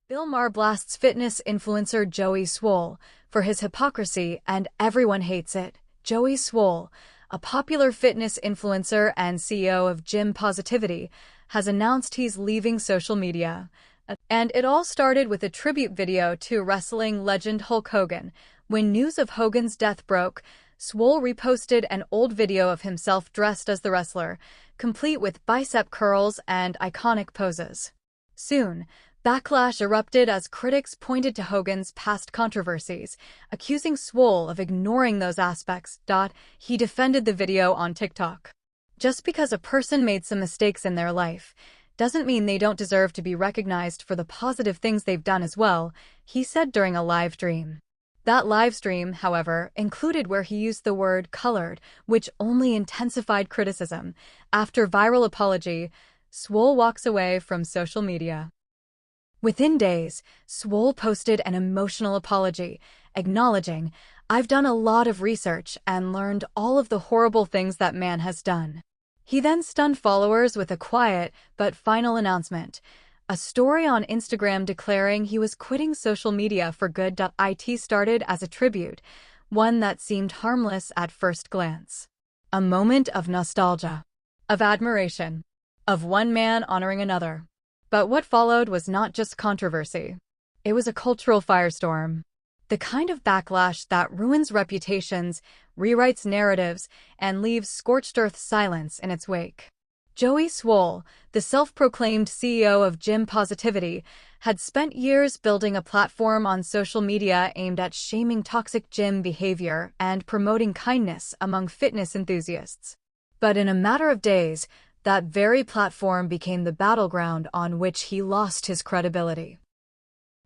Bill Maher blasts fitness influencer Joey Swoll for his hypocrisy and everyone hates it. Joey Swoll, a popular fitness influencer and CEO of Gym Positivity, has announced he's leaving social media. And it all started with a tribute video to wrestling legend Hulk Hogan. When news of Hogan's death broke, Swoll reposted an old video of himself dressed as the wrestler, complete with bicep curls and iconic poses. Soon, backlash erupted as critics pointed to Hogan's past controversies, accusing Swoll of ignoring those aspects. He defended the video on TikTok. Just because a person made some mistakes in their life doesn't mean they don't deserve to be recognized for the positive things they've done as well, he said during a live stream. That live stream, however, included where he used the word colored, which only intensified criticism. After viral apology, Swoll walks away from social media. Within days, Swoll posted an emotional apology, acknowledging, "I've done a lot of research and learned all of the horrible things that man has done." He then stunned followers with a quiet but final announcement, a story on Instagram declaring he was quitting social media for good. It started as a tribute, one that seemed harmless at first glance. A moment of nostalgia, of admiration, of one man honoring another. But what followed was not just controversy. It was a cultural firestorm. The kind of backlash that ruins reputations, rewrites narratives, and leaves scorched earth silence in its wake. Joey Swoll, the self-proclaimed CEO of Gym Positivity, had spent years building a platform on social media aimed at shaming toxic gym behavior and promoting kindness among fitness enthusiasts. But in a matter of days, that very platform became the battleground on which he lost his credibility.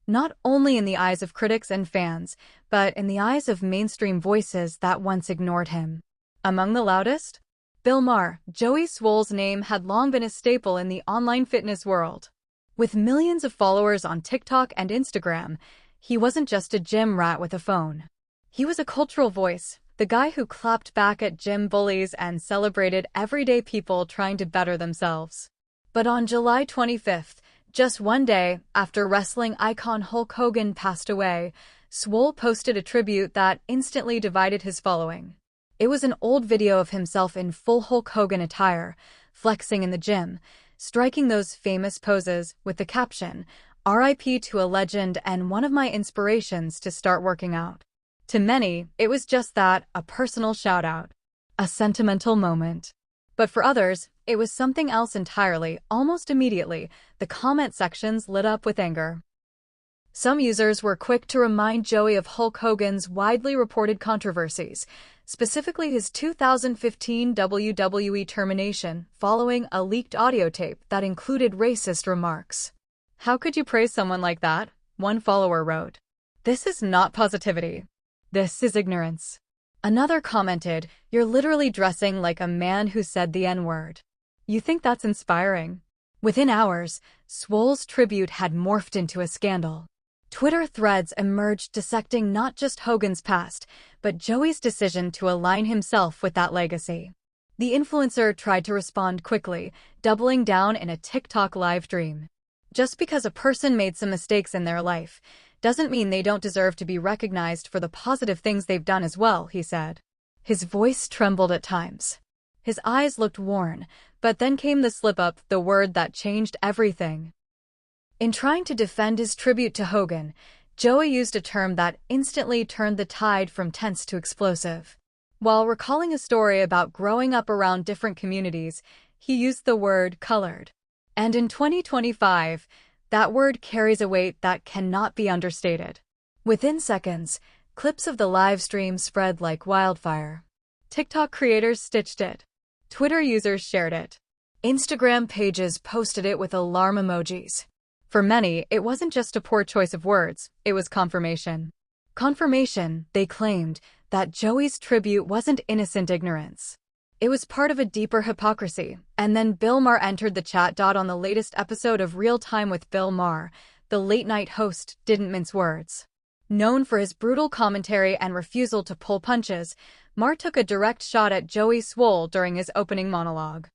Not only in the eyes of critics and fans, but in the eyes of mainstream voices that once ignored him. Among the loudest? Bill Maher. Joey Swoll's name had long been a staple in the online fitness world. With millions of followers on TikTok and Instagram, he wasn't just a gym rat with a phone. He was a cultural voice, the guy who clapped back at gym bullies and celebrated everyday people trying to better themselves. But on July 25th, just one day after wrestling icon Hulk Hogan passed away, Swoll posted a tribute that instantly divided his following. It was an old video of himself in full Hulk Hogan attire, flexing in the gym, striking those famous poses with the caption, "RIP to a legend and one of my inspirations to start working out." To many, it was just that, a personal shout-out, a sentimental moment. But for others, it was something else entirely. Almost immediately, the comment sections lit up with anger. Some users were quick to remind Joey of Hulk Hogan's widely reported controversies, specifically his 2015 WWE termination following a leaked audio tape that included racist remarks. "How could you praise someone like that?" one follower wrote. "This is not positivity. This is ignorance." Another commented, "You're literally dressing like a man who said the N-word. You think that's inspiring?" Within hours, Swoll's tribute had morphed into a scandal. Twitter threads emerged dissecting not just Hogan's past, but Joey's decision to align himself with that legacy. The influencer tried to respond quickly, doubling down in a TikTok live stream. Just because a person made some mistakes in their life doesn't mean they don't deserve to be recognized for the positive things they've done as well, he said. His voice trembled at times. His eyes looked worn, but then came the slip-up, the word that changed everything. In trying to defend his tribute to Hogan, Joey used a term that instantly turned the tide from tense to explosive. While recalling a story about growing up around different communities, he used the word colored. And in 2025, that word carries a weight that cannot be understated. Within seconds, clips of the live stream spread like wildfire. TikTok creators stitched it. Twitter users shared it. Instagram pages posted it with alarm emojis. For many, it wasn't just a poor choice of words, it was confirmation. Confirmation, they claimed, that Joey's tribute wasn't innocent ignorance. It was part of a deeper hypocrisy. And then Bill Maher entered the chat. On the latest episode of Real Time with Bill Maher, the late-night host didn't mince words. Known for his brutal commentary and refusal to pull punches, Maher took a direct shot at Joey Swoll during his opening monologue.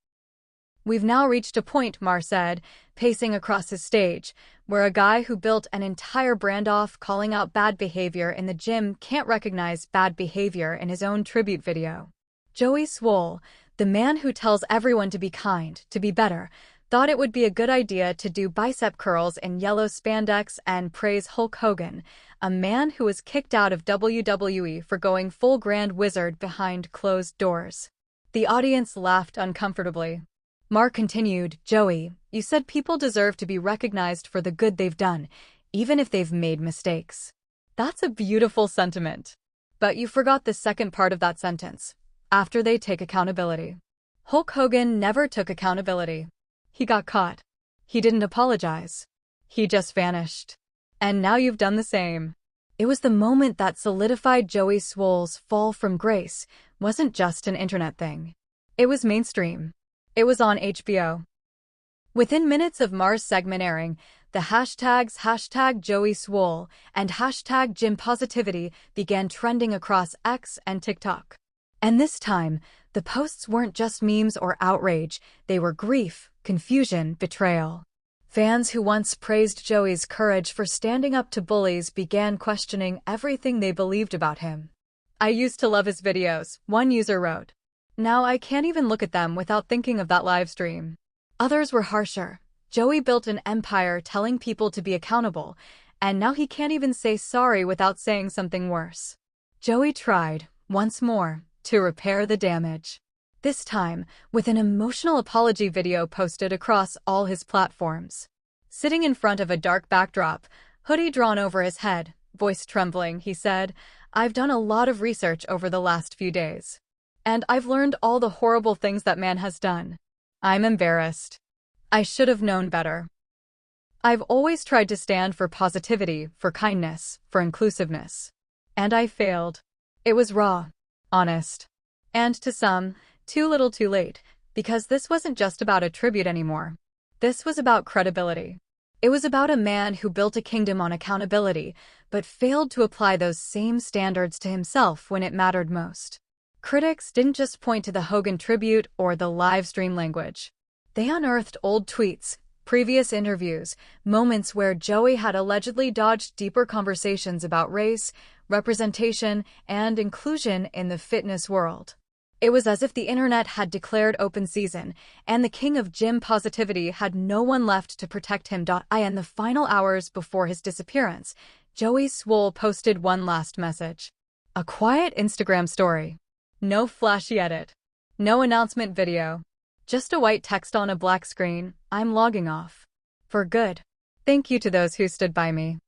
"We've now reached a point," Maher said, pacing across his stage, where a guy who built an entire brand off calling out bad behavior in the gym can't recognize bad behavior in his own tribute video. Joey Swoll, the man who tells everyone to be kind, to be better, thought it would be a good idea to do bicep curls in yellow spandex and praise Hulk Hogan, a man who was kicked out of WWE for going full Grand Wizard behind closed doors. The audience laughed uncomfortably. Maher continued, "Joey, you said people deserve to be recognized for the good they've done, even if they've made mistakes. That's a beautiful sentiment. But you forgot the second part of that sentence. After they take accountability." Hulk Hogan never took accountability. He got caught. He didn't apologize. He just vanished. And now you've done the same. It was the moment that solidified Joey Swoll's fall from grace wasn't just an internet thing. It was mainstream. It was on HBO. Within minutes of Maher's segment airing, the hashtags #Joey Swoll and #GymPositivity began trending across X and TikTok. And this time, the posts weren't just memes or outrage, they were grief, confusion, betrayal. Fans who once praised Joey's courage for standing up to bullies began questioning everything they believed about him. "I used to love his videos," one user wrote. "Now I can't even look at them without thinking of that livestream." Others were harsher. "Joey built an empire telling people to be accountable, and now he can't even say sorry without saying something worse." Joey tried, once more, to repair the damage. This time, with an emotional apology video posted across all his platforms. Sitting in front of a dark backdrop, hoodie drawn over his head, voice trembling, he said, "I've done a lot of research over the last few days. And I've learned all the horrible things that man has done. I'm embarrassed. I should have known better. I've always tried to stand for positivity, for kindness, for inclusiveness. And I failed." It was raw, honest, and to some, too little too late, because this wasn't just about a tribute anymore. This was about credibility. It was about a man who built a kingdom on accountability, but failed to apply those same standards to himself when it mattered most. Critics didn't just point to the Hogan tribute or the live stream language. They unearthed old tweets, previous interviews, moments where Joey had allegedly dodged deeper conversations about race, representation, and inclusion in the fitness world. It was as if the internet had declared open season, and the king of gym positivity had no one left to protect him. In the final hours before his disappearance, Joey Swoll posted one last message. A quiet Instagram story. No flashy edit. No announcement video. Just a white text on a black screen. "I'm logging off. For good. Thank you to those who stood by me.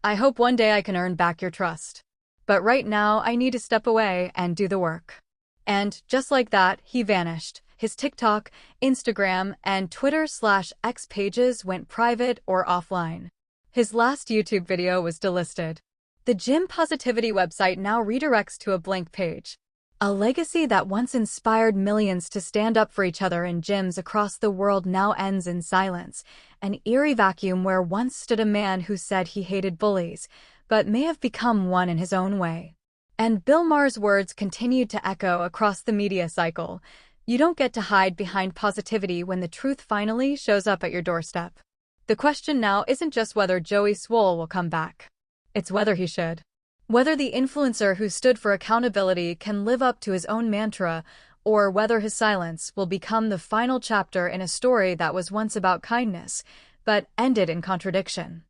I hope one day I can earn back your trust. But right now I need to step away and do the work." And just like that, he vanished. His TikTok, Instagram, and Twitter/X pages went private or offline. His last YouTube video was delisted. The Gym Positivity website now redirects to a blank page. A legacy that once inspired millions to stand up for each other in gyms across the world now ends in silence, an eerie vacuum where once stood a man who said he hated bullies, but may have become one in his own way. And Bill Maher's words continued to echo across the media cycle. You don't get to hide behind positivity when the truth finally shows up at your doorstep. The question now isn't just whether Joey Swoll will come back. It's whether he should. Whether the influencer who stood for accountability can live up to his own mantra, or whether his silence will become the final chapter in a story that was once about kindness, but ended in contradiction.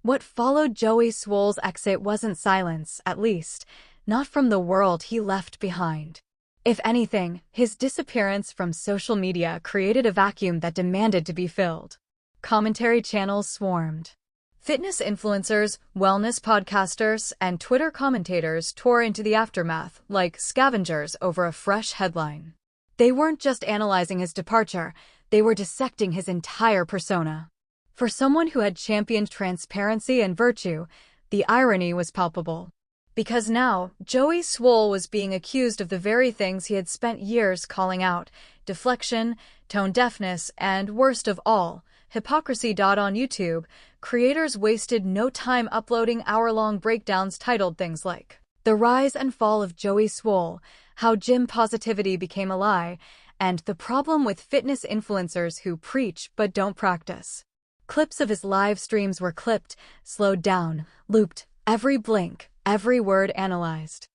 What followed Joey Swoll's exit wasn't silence, at least, not from the world he left behind. If anything, his disappearance from social media created a vacuum that demanded to be filled. Commentary channels swarmed. Fitness influencers, wellness podcasters, and Twitter commentators tore into the aftermath like scavengers over a fresh headline. They weren't just analyzing his departure, they were dissecting his entire persona. For someone who had championed transparency and virtue, the irony was palpable. Because now, Joey Swoll was being accused of the very things he had spent years calling out: deflection, tone deafness, and worst of all, hypocrisy. On YouTube, creators wasted no time uploading hour-long breakdowns titled things like "The Rise and Fall of Joey Swoll, How Gym Positivity Became a Lie," and the problem with fitness influencers who preach but don't practice. Clips of his live streams were clipped, slowed down, looped, every blink, every word analyzed.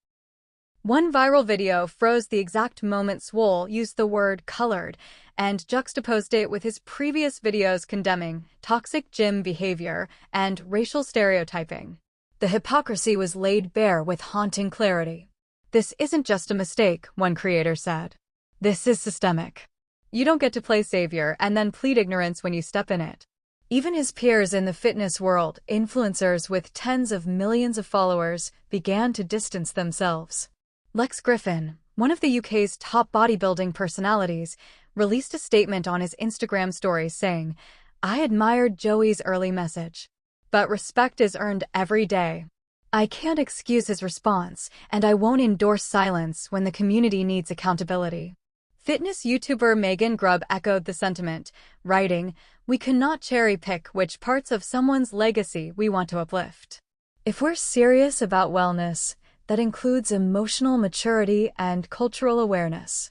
One viral video froze the exact moment Swoll used the word colored and juxtaposed it with his previous videos condemning toxic gym behavior and racial stereotyping. The hypocrisy was laid bare with haunting clarity. "This isn't just a mistake," one creator said. "This is systemic. You don't get to play savior and then plead ignorance when you step in it." Even his peers in the fitness world, influencers with tens of millions of followers, began to distance themselves. Lex Griffin, one of the UK's top bodybuilding personalities, released a statement on his Instagram stories saying, "I admired Joey's early message, but respect is earned every day. I can't excuse his response, and I won't endorse silence when the community needs accountability." Fitness YouTuber Megan Grubb echoed the sentiment, writing, "We cannot cherry-pick which parts of someone's legacy we want to uplift. If we're serious about wellness, that includes emotional maturity and cultural awareness."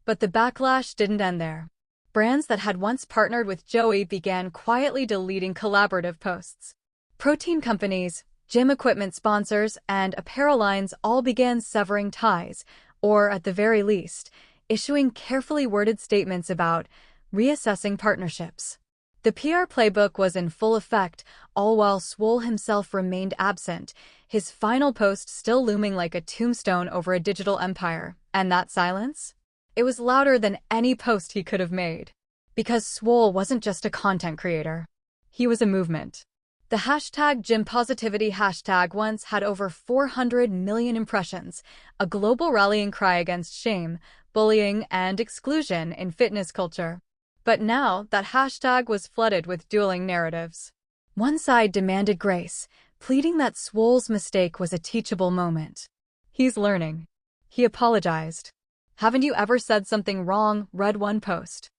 But the backlash didn't end there. Brands that had once partnered with Joey began quietly deleting collaborative posts. Protein companies, gym equipment sponsors, and apparel lines all began severing ties, or at the very least, issuing carefully worded statements about reassessing partnerships. The PR playbook was in full effect, all while Swoll himself remained absent, his final post still looming like a tombstone over a digital empire. And that silence? It was louder than any post he could have made. Because Swoll wasn't just a content creator. He was a movement. The hashtag #GymPositivity hashtag once had over 400 million impressions, a global rallying cry against shame, bullying, and exclusion in fitness culture. But now, that hashtag was flooded with dueling narratives. One side demanded grace, pleading that Swoll's mistake was a teachable moment. "He's learning." He apologized. "Haven't you ever said something wrong?" read one post.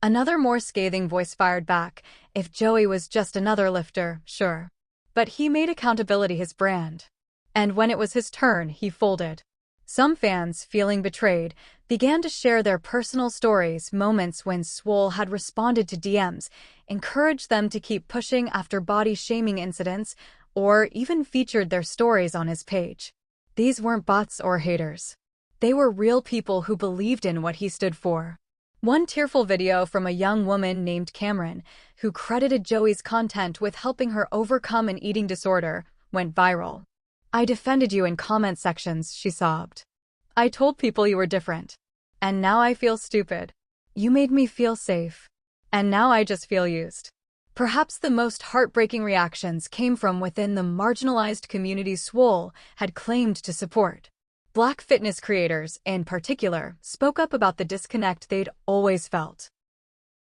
Another more scathing voice fired back, "If Joey was just another lifter, sure. But he made accountability his brand." And when it was his turn, he folded. Some fans, feeling betrayed, began to share their personal stories, moments when Swoll had responded to DMs, encouraged them to keep pushing after body-shaming incidents, or even featured their stories on his page. These weren't bots or haters. They were real people who believed in what he stood for. One tearful video from a young woman named Cameron, who credited Joey's content with helping her overcome an eating disorder, went viral. "I defended you in comment sections," she sobbed. "I told people you were different. And now I feel stupid. You made me feel safe. And now I just feel used." Perhaps the most heartbreaking reactions came from within the marginalized community Swoll had claimed to support. Black fitness creators, in particular, spoke up about the disconnect they'd always felt.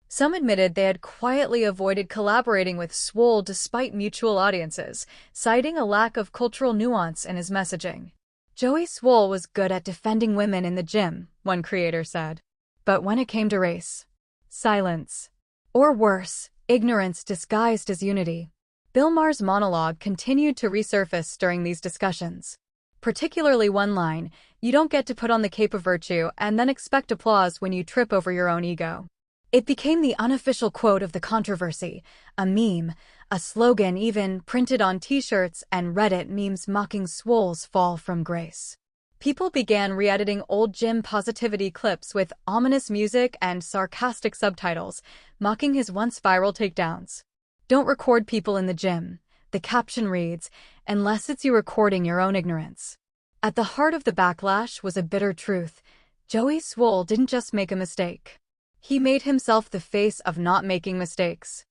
Some admitted they had quietly avoided collaborating with Swoll despite mutual audiences, citing a lack of cultural nuance in his messaging. "Joey Swoll was good at defending women in the gym," one creator said. "But when it came to race, silence. Or worse, ignorance disguised as unity." Bill Maher's monologue continued to resurface during these discussions. Particularly one line, "You don't get to put on the cape of virtue and then expect applause when you trip over your own ego." It became the unofficial quote of the controversy, a meme, a slogan even printed on t-shirts and Reddit memes mocking Swoll's fall from grace. People began re-editing old gym positivity clips with ominous music and sarcastic subtitles, mocking his once viral takedowns. "Don't record people in the gym," the caption reads, "unless it's you recording your own ignorance." At the heart of the backlash was a bitter truth. Joey Swoll didn't just make a mistake. He made himself the face of not making mistakes.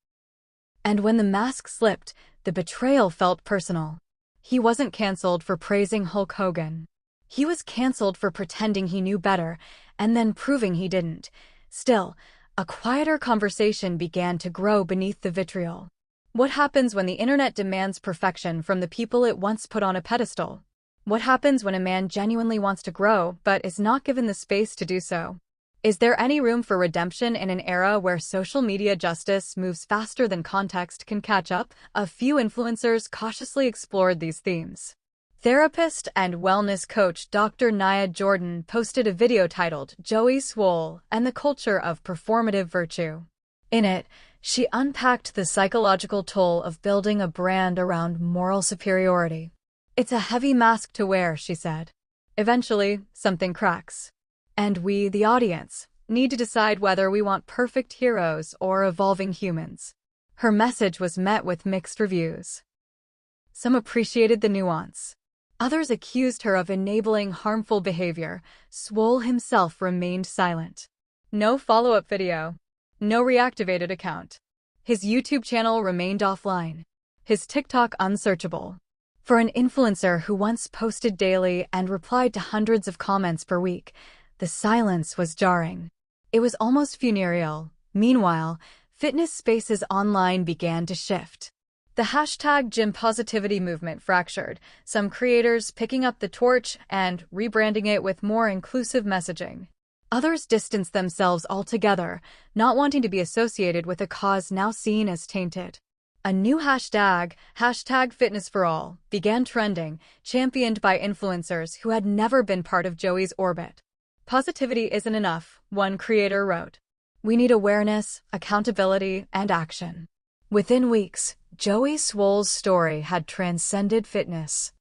And when the mask slipped, the betrayal felt personal. He wasn't canceled for praising Hulk Hogan. He was canceled for pretending he knew better and then proving he didn't. Still, a quieter conversation began to grow beneath the vitriol. What happens when the internet demands perfection from the people it once put on a pedestal? What happens when a man genuinely wants to grow but is not given the space to do so? Is there any room for redemption in an era where social media justice moves faster than context can catch up? A few influencers cautiously explored these themes. Therapist and wellness coach Dr. Nia Jordan posted a video titled Joey Swoll and the Culture of Performative Virtue. In it, she unpacked the psychological toll of building a brand around moral superiority. "It's a heavy mask to wear," she said. "Eventually, something cracks. And we, the audience, need to decide whether we want perfect heroes or evolving humans." Her message was met with mixed reviews. Some appreciated the nuance. Others accused her of enabling harmful behavior. Swoll himself remained silent. No follow-up video. No reactivated account. His YouTube channel remained offline. His TikTok unsearchable. For an influencer who once posted daily and replied to hundreds of comments per week, the silence was jarring. It was almost funereal. Meanwhile, fitness spaces online began to shift. The hashtag gym positivity movement fractured, some creators picking up the torch and rebranding it with more inclusive messaging. Others distanced themselves altogether, not wanting to be associated with a cause now seen as tainted. A new hashtag #FitnessForAll, began trending, championed by influencers who had never been part of Joey's orbit. "Positivity isn't enough," one creator wrote. "We need awareness, accountability, and action." Within weeks, Joey Swoll's story had transcended fitness.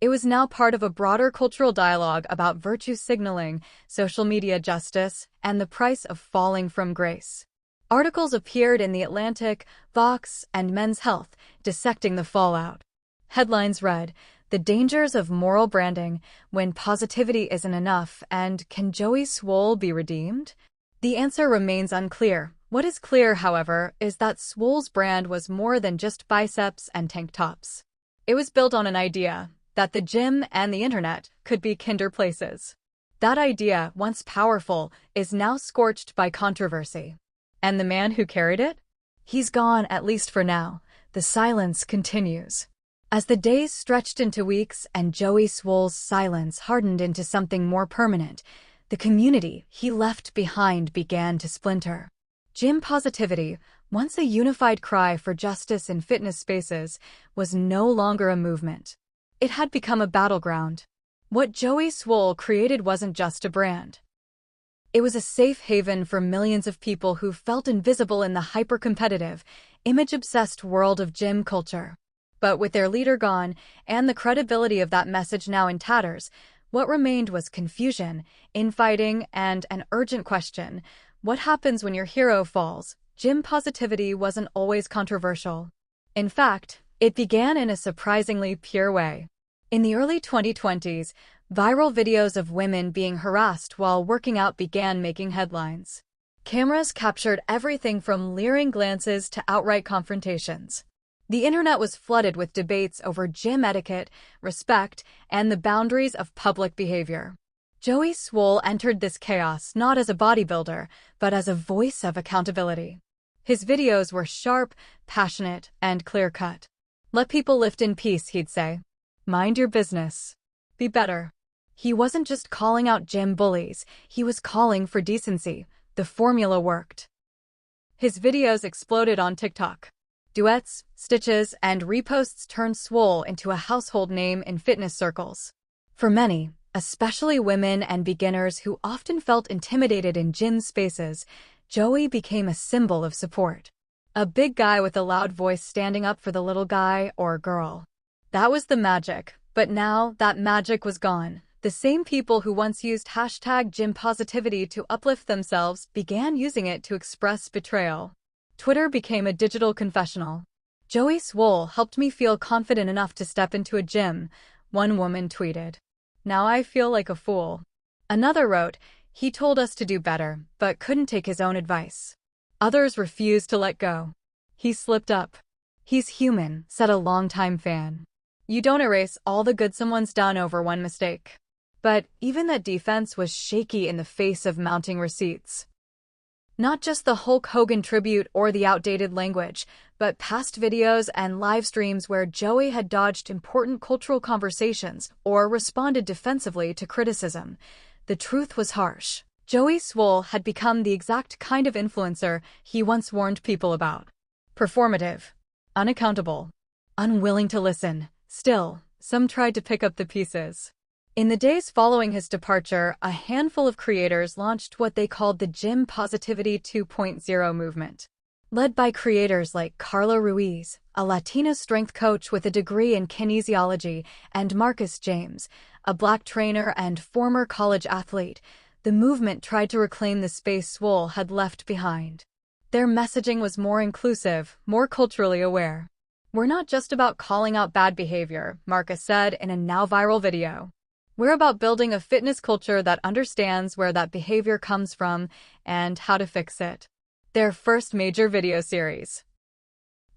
It was now part of a broader cultural dialogue about virtue signaling, social media justice, and the price of falling from grace. Articles appeared in The Atlantic, Vox, and Men's Health, dissecting the fallout. Headlines read, "The Dangers of Moral Branding, When Positivity Isn't Enough, and Can Joey Swoll Be Redeemed?" The answer remains unclear. What is clear, however, is that Swoll's brand was more than just biceps and tank tops. It was built on an idea that the gym and the internet could be kinder places. That idea, once powerful, is now scorched by controversy. And the man who carried it? He's gone, at least for now. The silence continues. As the days stretched into weeks and Joey Swoll's silence hardened into something more permanent, the community he left behind began to splinter. Gym positivity, once a unified cry for justice in fitness spaces, was no longer a movement. It had become a battleground. What Joey Swoll created wasn't just a brand. It was a safe haven for millions of people who felt invisible in the hyper-competitive, image-obsessed world of gym culture. But with their leader gone, and the credibility of that message now in tatters, what remained was confusion, infighting, and an urgent question. What happens when your hero falls? Gym positivity wasn't always controversial. In fact, it began in a surprisingly pure way. In the early 2020s, viral videos of women being harassed while working out began making headlines. Cameras captured everything from leering glances to outright confrontations. The internet was flooded with debates over gym etiquette, respect, and the boundaries of public behavior. Joey Swoll entered this chaos not as a bodybuilder, but as a voice of accountability. His videos were sharp, passionate, and clear-cut. "Let people lift in peace," he'd say. "Mind your business. Be better." He wasn't just calling out gym bullies, he was calling for decency. The formula worked. His videos exploded on TikTok. Duets, stitches, and reposts turned Swoll into a household name in fitness circles. For many, especially women and beginners who often felt intimidated in gym spaces, Joey became a symbol of support. A big guy with a loud voice standing up for the little guy or girl. That was the magic, but now that magic was gone. The same people who once used hashtag gym positivity to uplift themselves began using it to express betrayal. Twitter became a digital confessional. "Joey Swoll helped me feel confident enough to step into a gym," one woman tweeted. "Now I feel like a fool." Another wrote, "He told us to do better, but couldn't take his own advice." Others refused to let go. "He slipped up." "He's human," said a longtime fan. You don't erase all the good someone's done over one mistake. But even that defense was shaky in the face of mounting receipts. Not just the Hulk Hogan tribute or the outdated language, but past videos and live streams where Joey had dodged important cultural conversations or responded defensively to criticism. The truth was harsh. Joey Swoll had become the exact kind of influencer he once warned people about. Performative, unaccountable, unwilling to listen. Still, some tried to pick up the pieces. In the days following his departure, a handful of creators launched what they called the Gym Positivity 2.0 movement. Led by creators like Carla Ruiz, a Latina strength coach with a degree in kinesiology, and Marcus James, a Black trainer and former college athlete, the movement tried to reclaim the space Swoll had left behind. Their messaging was more inclusive, more culturally aware. "We're not just about calling out bad behavior," Marcus said in a now-viral video. "We're about building a fitness culture that understands where that behavior comes from and how to fix it." Their first major video series,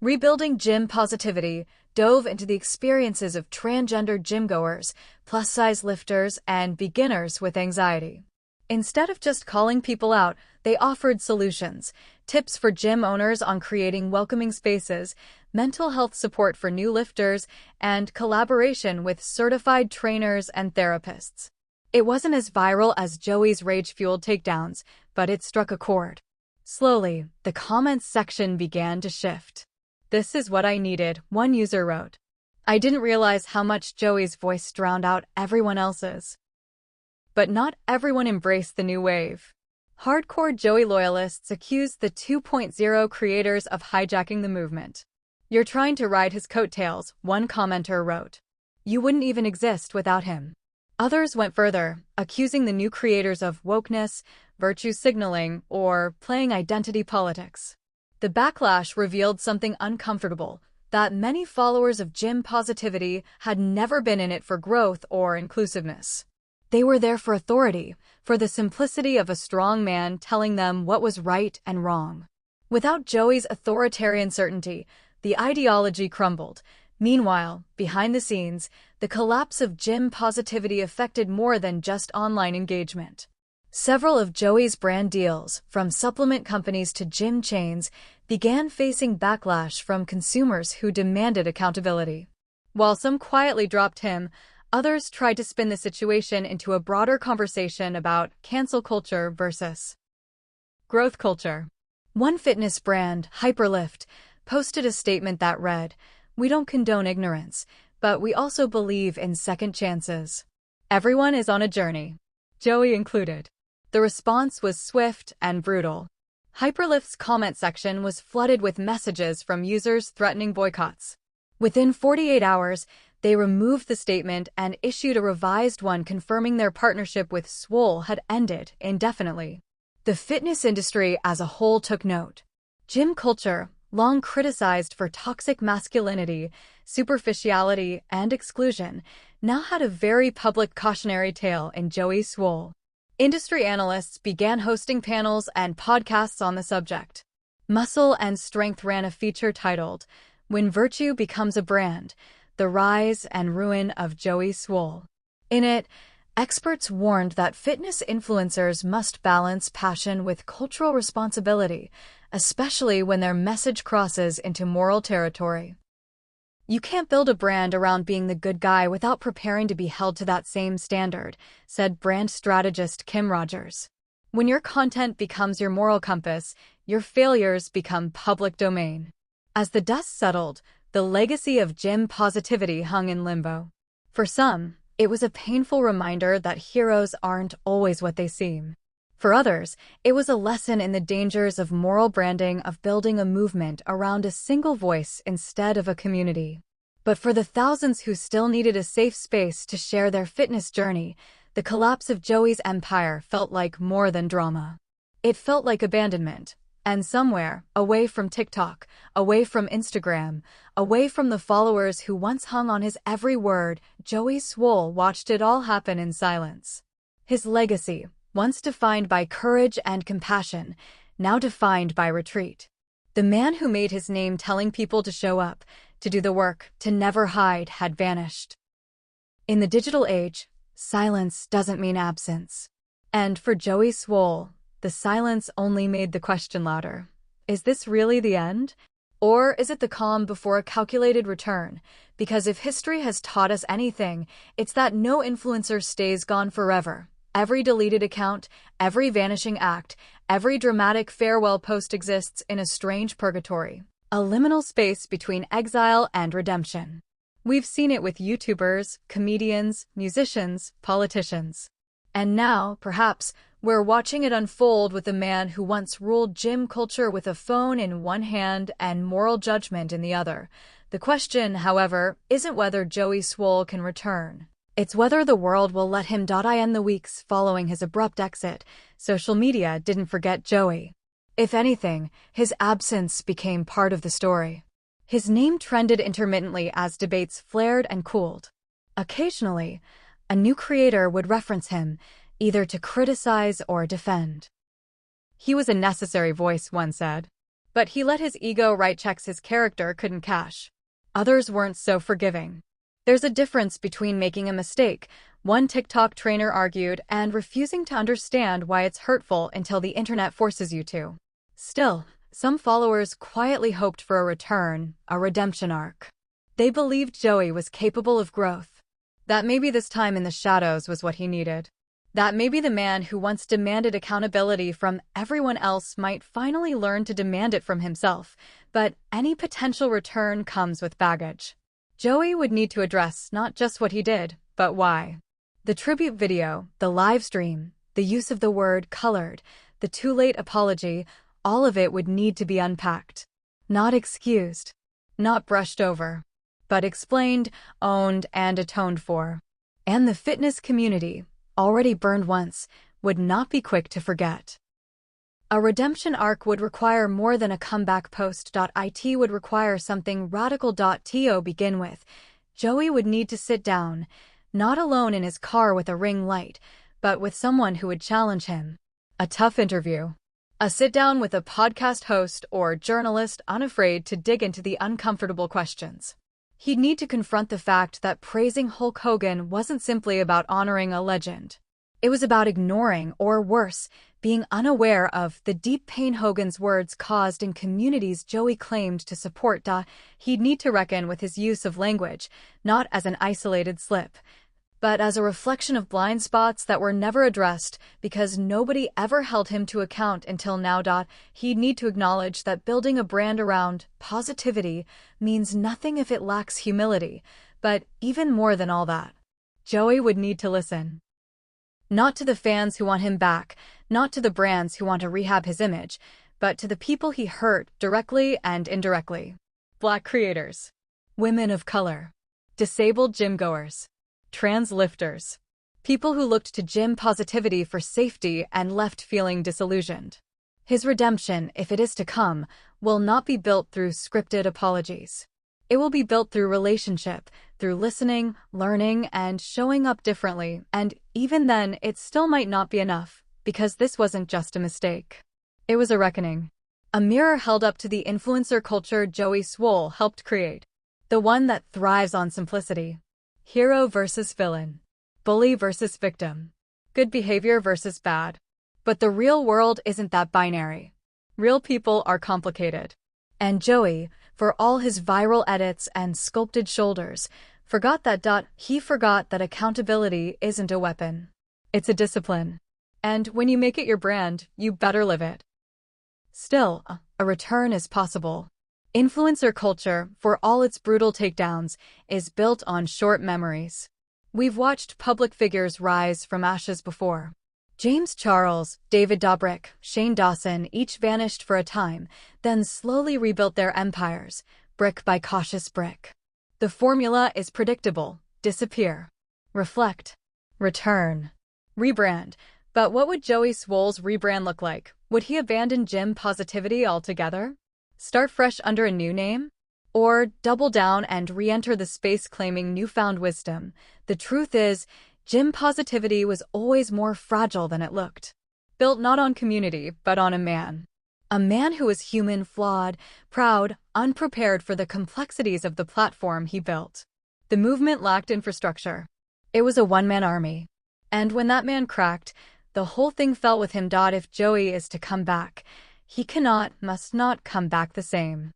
Rebuilding Gym Positivity, dove into the experiences of transgender gym-goers, plus-size lifters, and beginners with anxiety. Instead of just calling people out, they offered solutions, tips for gym owners on creating welcoming spaces, mental health support for new lifters, and collaboration with certified trainers and therapists. It wasn't as viral as Joey's rage-fueled takedowns, but it struck a chord. Slowly, the comments section began to shift. "This is what I needed," one user wrote. "I didn't realize how much Joey's voice drowned out everyone else's." But not everyone embraced the new wave. Hardcore Joey loyalists accused the 2.0 creators of hijacking the movement. "You're trying to ride his coattails," one commenter wrote. "You wouldn't even exist without him." Others went further, accusing the new creators of wokeness, virtue signaling, or playing identity politics. The backlash revealed something uncomfortable, that many followers of gym positivity had never been in it for growth or inclusiveness. They were there for authority, for the simplicity of a strong man telling them what was right and wrong. Without Joey's authoritarian certainty, the ideology crumbled. Meanwhile, behind the scenes, the collapse of gym positivity affected more than just online engagement. Several of Joey's brand deals, from supplement companies to gym chains, began facing backlash from consumers who demanded accountability. While some quietly dropped him, others tried to spin the situation into a broader conversation about cancel culture versus growth culture. One fitness brand, Hyperlift, posted a statement that read, "We don't condone ignorance, but we also believe in second chances. Everyone is on a journey, Joey included." The response was swift and brutal. Hyperlift's comment section was flooded with messages from users threatening boycotts. Within 48 hours, they removed the statement and issued a revised one confirming their partnership with Swoll had ended indefinitely. The fitness industry as a whole took note. Gym culture, long criticized for toxic masculinity, superficiality, and exclusion, now had a very public cautionary tale in Joey Swoll. Industry analysts began hosting panels and podcasts on the subject. Muscle and Strength ran a feature titled, "When Virtue Becomes a Brand: The Rise and Ruin of Joey Swoll." In it, experts warned that fitness influencers must balance passion with cultural responsibility, especially when their message crosses into moral territory. "You can't build a brand around being the good guy without preparing to be held to that same standard," said brand strategist Kim Rogers. "When your content becomes your moral compass, your failures become public domain." As the dust settled, the legacy of gym positivity hung in limbo. For some, it was a painful reminder that heroes aren't always what they seem. For others, it was a lesson in the dangers of moral branding, of building a movement around a single voice instead of a community. But for the thousands who still needed a safe space to share their fitness journey, the collapse of Joey's empire felt like more than drama. It felt like abandonment. And somewhere, away from TikTok, away from Instagram, away from the followers who once hung on his every word, Joey Swoll watched it all happen in silence. His legacy, once defined by courage and compassion, now defined by retreat. The man who made his name telling people to show up, to do the work, to never hide, had vanished. In the digital age, silence doesn't mean absence. And for Joey Swoll, the silence only made the question louder. Is this really the end? Or is it the calm before a calculated return? Because if history has taught us anything, it's that no influencer stays gone forever. Every deleted account, every vanishing act, every dramatic farewell post exists in a strange purgatory, a liminal space between exile and redemption. We've seen it with YouTubers, comedians, musicians, politicians. And now, perhaps, we're watching it unfold with a man who once ruled gym culture with a phone in one hand and moral judgment in the other. The question, however, isn't whether Joey Swoll can return. It's whether the world will let him. In the weeks following his abrupt exit, social media didn't forget Joey. If anything, his absence became part of the story. His name trended intermittently as debates flared and cooled. Occasionally, a new creator would reference him, either to criticize or defend. He was a necessary voice, one said. But he let his ego write checks his character couldn't cash. Others weren't so forgiving. There's a difference between making a mistake, one TikTok trainer argued, and refusing to understand why it's hurtful until the internet forces you to. Still, some followers quietly hoped for a return, a redemption arc. They believed Joey was capable of growth. That maybe this time in the shadows was what he needed. That maybe the man who once demanded accountability from everyone else might finally learn to demand it from himself. But any potential return comes with baggage. Joey would need to address not just what he did, but why. The tribute video, the live stream, the use of the word colored, the too late apology, all of it would need to be unpacked. Not excused, not brushed over, but explained, owned, and atoned for. And the fitness community, already burned once, would not be quick to forget. A redemption arc would require more than a comeback post. It would require something radical. To begin with, Joey would need to sit down, not alone in his car with a ring light, but with someone who would challenge him. A tough interview. A sit-down with a podcast host or journalist unafraid to dig into the uncomfortable questions. He'd need to confront the fact that praising Hulk Hogan wasn't simply about honoring a legend. It was about ignoring, or worse, being unaware of, the deep pain Hogan's words caused in communities Joey claimed to support. He'd need to reckon with his use of language, not as an isolated slip, but as a reflection of blind spots that were never addressed because nobody ever held him to account until now. He'd need to acknowledge that building a brand around positivity means nothing if it lacks humility, but even more than all that, Joey would need to listen. Not to the fans who want him back, not to the brands who want to rehab his image, but to the people he hurt directly and indirectly. Black creators, women of color, disabled gym-goers, trans lifters, people who looked to gym positivity for safety and left feeling disillusioned. His redemption, if it is to come, will not be built through scripted apologies. It will be built through relationship, through listening, learning, and showing up differently, and even then, it still might not be enough, because this wasn't just a mistake. It was a reckoning. A mirror held up to the influencer culture Joey Swoll helped create. The one that thrives on simplicity. Hero versus villain. Bully versus victim. Good behavior versus bad. But the real world isn't that binary. Real people are complicated. And Joey, for all his viral edits and sculpted shoulders, forgot that. He forgot that accountability isn't a weapon. It's a discipline. And when you make it your brand, you better live it. Still, a return is possible. Influencer culture, for all its brutal takedowns, is built on short memories. We've watched public figures rise from ashes before. James Charles, David Dobrik, Shane Dawson each vanished for a time, then slowly rebuilt their empires, brick by cautious brick. The formula is predictable: disappear, reflect, return, rebrand. But what would Joey Swoll's rebrand look like? Would he abandon gym positivity altogether? Start fresh under a new name? Or double down and re-enter the space claiming newfound wisdom? The truth is, gym positivity was always more fragile than it looked. Built not on community, but on a man. A man who was human, flawed, proud, unprepared for the complexities of the platform he built. The movement lacked infrastructure. It was a one-man army. And when that man cracked, the whole thing fell with him. If Joey is to come back, he must not come back the same.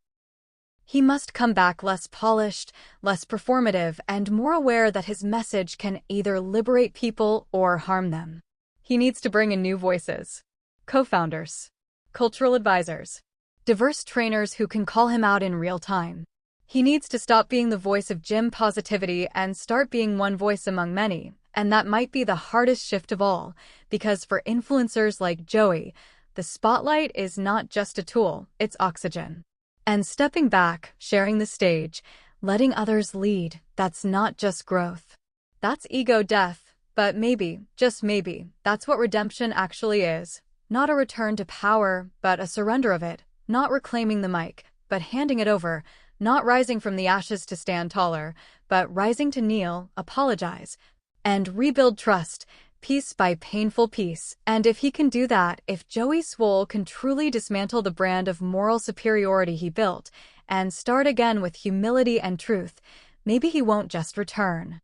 He must come back less polished, less performative, and more aware that his message can either liberate people or harm them. He needs to bring in new voices, co-founders, cultural advisors, diverse trainers who can call him out in real time. He needs to stop being the voice of gym positivity and start being one voice among many. And that might be the hardest shift of all, because for influencers like Joey, the spotlight is not just a tool, it's oxygen. And stepping back, sharing the stage, letting others lead, that's not just growth. That's ego death, but maybe, just maybe, that's what redemption actually is. Not a return to power, but a surrender of it. Not reclaiming the mic, but handing it over. Not rising from the ashes to stand taller, but rising to kneel, apologize, and rebuild trust, piece by painful piece. And if he can do that, if Joey Swoll can truly dismantle the brand of moral superiority he built and start again with humility and truth, maybe he won't just return.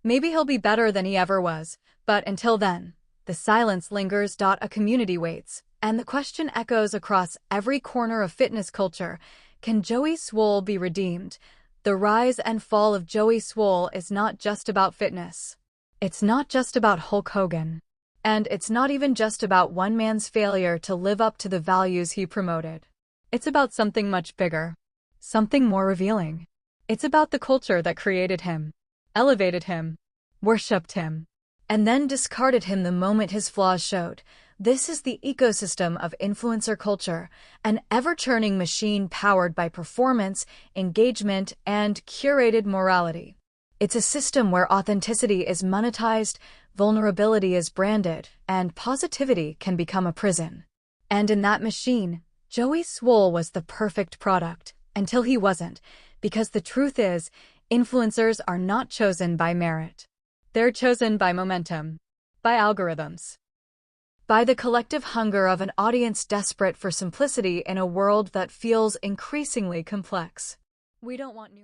Maybe he'll be better than he ever was, but until then, the silence lingers. A community waits, and the question echoes across every corner of fitness culture: can Joey Swoll be redeemed? The rise and fall of Joey Swoll is not just about fitness. It's not just about Hulk Hogan. And it's not even just about one man's failure to live up to the values he promoted. It's about something much bigger. Something more revealing. It's about the culture that created him, elevated him, worshipped him, and then discarded him the moment his flaws showed. This is the ecosystem of influencer culture, an ever-churning machine powered by performance, engagement, and curated morality. It's a system where authenticity is monetized, vulnerability is branded, and positivity can become a prison. And in that machine, Joey Swoll was the perfect product, until he wasn't, because the truth is, influencers are not chosen by merit. They're chosen by momentum, by algorithms, by the collective hunger of an audience desperate for simplicity in a world that feels increasingly complex. We don't want new